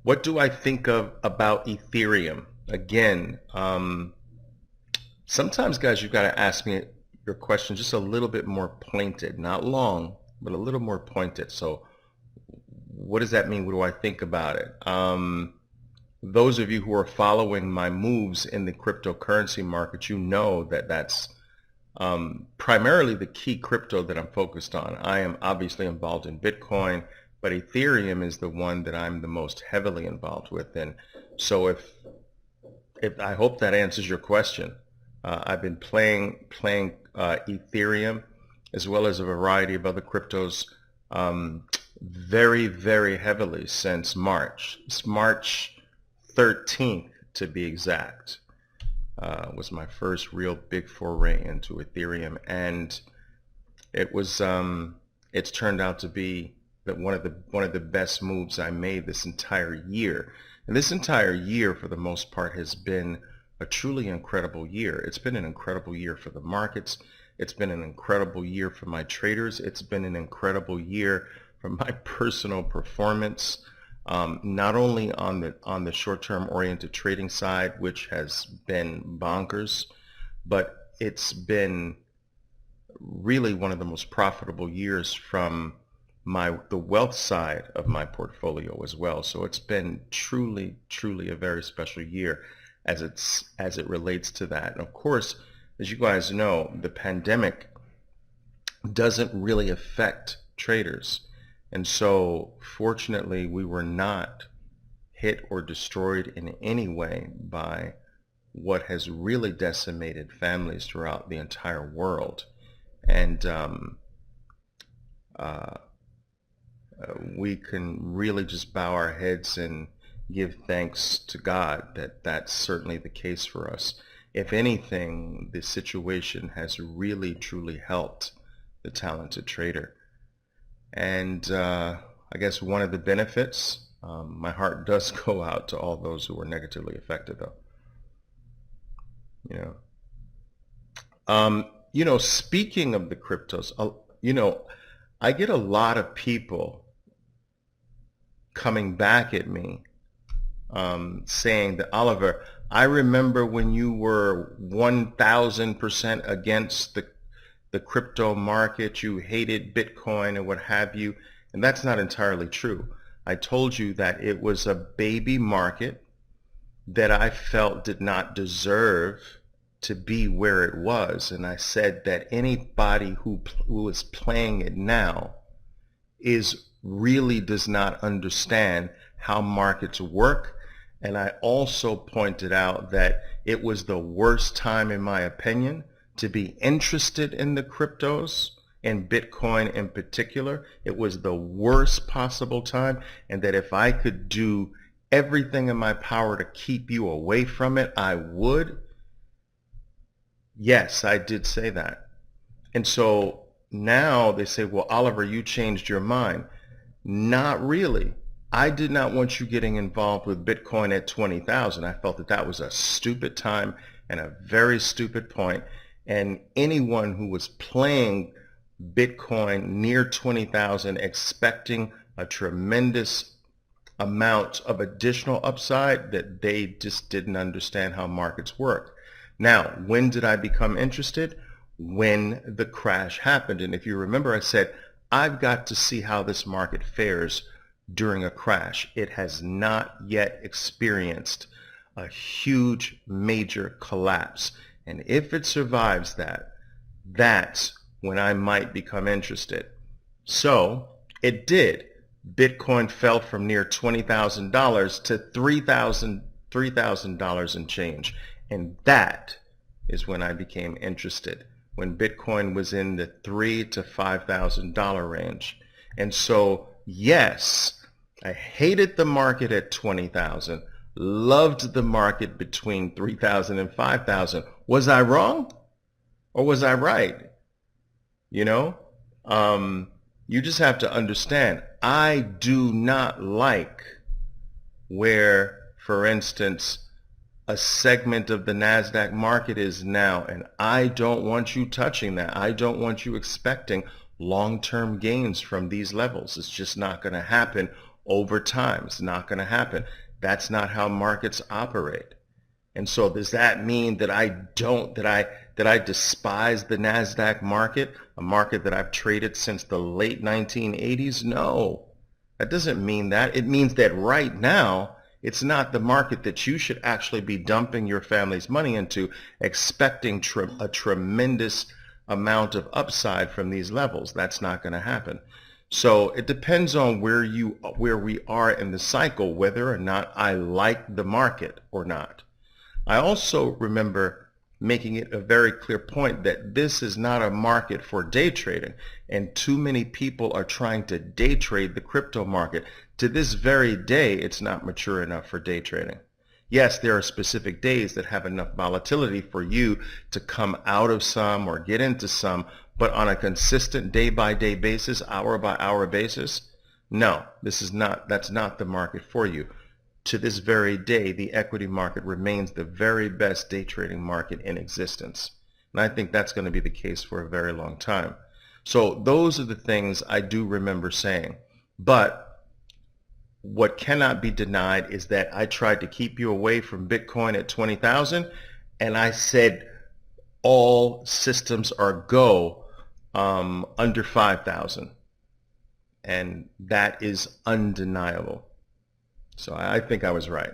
What do I think of about Ethereum? Again, sometimes, guys, you've got to ask me your question just a little bit more pointed, not long, but a little more pointed. So what does that mean? What do I think about it? Those of you who are following my moves in the cryptocurrency market, you know that that's primarily the key crypto that I'm focused on. I am obviously involved in Bitcoin, but Ethereum is the one that I'm the most heavily involved with. And so if I hope that answers your question. I've been playing Ethereum as well as a variety of other cryptos very, very heavily since March. It's March 13th to be exact. Was my first real big foray into Ethereum, and it's turned out to be one of the best moves I made this entire year. And this entire year, for the most part, has been a truly incredible year. It's been an incredible year for the markets. It's been an incredible year for my traders. It's been an incredible year for my personal performance, not only on the short-term oriented trading side, which has been bonkers, but it's been really one of the most profitable years from the wealth side of my portfolio as well. So it's been truly, truly a very special year as it relates to that. And of course, as you guys know, the pandemic doesn't really affect traders. And so fortunately, we were not hit or destroyed in any way by what has really decimated families throughout the entire world. And we can really just bow our heads and give thanks to God that that's certainly the case for us. If anything, the situation has really truly helped the talented trader. And I guess one of the benefits, my heart does go out to all those who were negatively affected, though. Speaking of the cryptos, I get a lot of people coming back at me saying that, Oliver, I remember when you were 1,000% against the crypto market, you hated Bitcoin and what have you, and that's not entirely true. I told you that it was a baby market that I felt did not deserve to be where it was, and I said that anybody who is playing it now really does not understand how markets work. And I also pointed out that it was the worst time, in my opinion, to be interested in the cryptos and Bitcoin in particular. It was the worst possible time, and that if I could do everything in my power to keep you away from it, I would. Yes, I did say that. And so now they say, well, Oliver, you changed your mind. Not really. I did not want you getting involved with Bitcoin at 20,000. I felt that that was a stupid time and a very stupid point. And anyone who was playing Bitcoin near 20,000 expecting a tremendous amount of additional upside, that they just didn't understand how markets work. Now, when did I become interested? When the crash happened. And if you remember, I said, I've got to see how this market fares during a crash. It has not yet experienced a huge major collapse. And if it survives that, that's when I might become interested. So it did. Bitcoin fell from near $20,000 to $3,000 and change. And that is when I became interested, when Bitcoin was in the $3,000 to $5,000 range. And so, yes, I hated the market at 20,000, loved the market between 3,000 and 5,000. Was I wrong or was I right? You just have to understand, I do not like where, for instance, a segment of the NASDAQ market is now, and I don't want you touching that. I don't want you expecting long-term gains from these levels. It's just not going to happen over time. It's not going to happen. That's not how markets operate. And so does that mean that I despise the NASDAQ market, a market that I've traded since the late 1980s? No, that doesn't mean that. It means that right now, it's not the market that you should actually be dumping your family's money into, expecting a tremendous amount of upside from these levels. That's not going to happen. So it depends on where we are in the cycle, whether or not I like the market or not. I also remember making it a very clear point that this is not a market for day trading, and too many people are trying to day trade the crypto market. To this very day, it's not mature enough for day trading. Yes, there are specific days that have enough volatility for you to come out of some or get into some, but on a consistent day-by-day basis, hour-by-hour basis, no, that's not the market for you. To this very day, the equity market remains the very best day trading market in existence. And I think that's going to be the case for a very long time. So those are the things I do remember saying. But what cannot be denied is that I tried to keep you away from Bitcoin at 20,000, and I said all systems are go under 5,000. And that is undeniable. So I think I was right.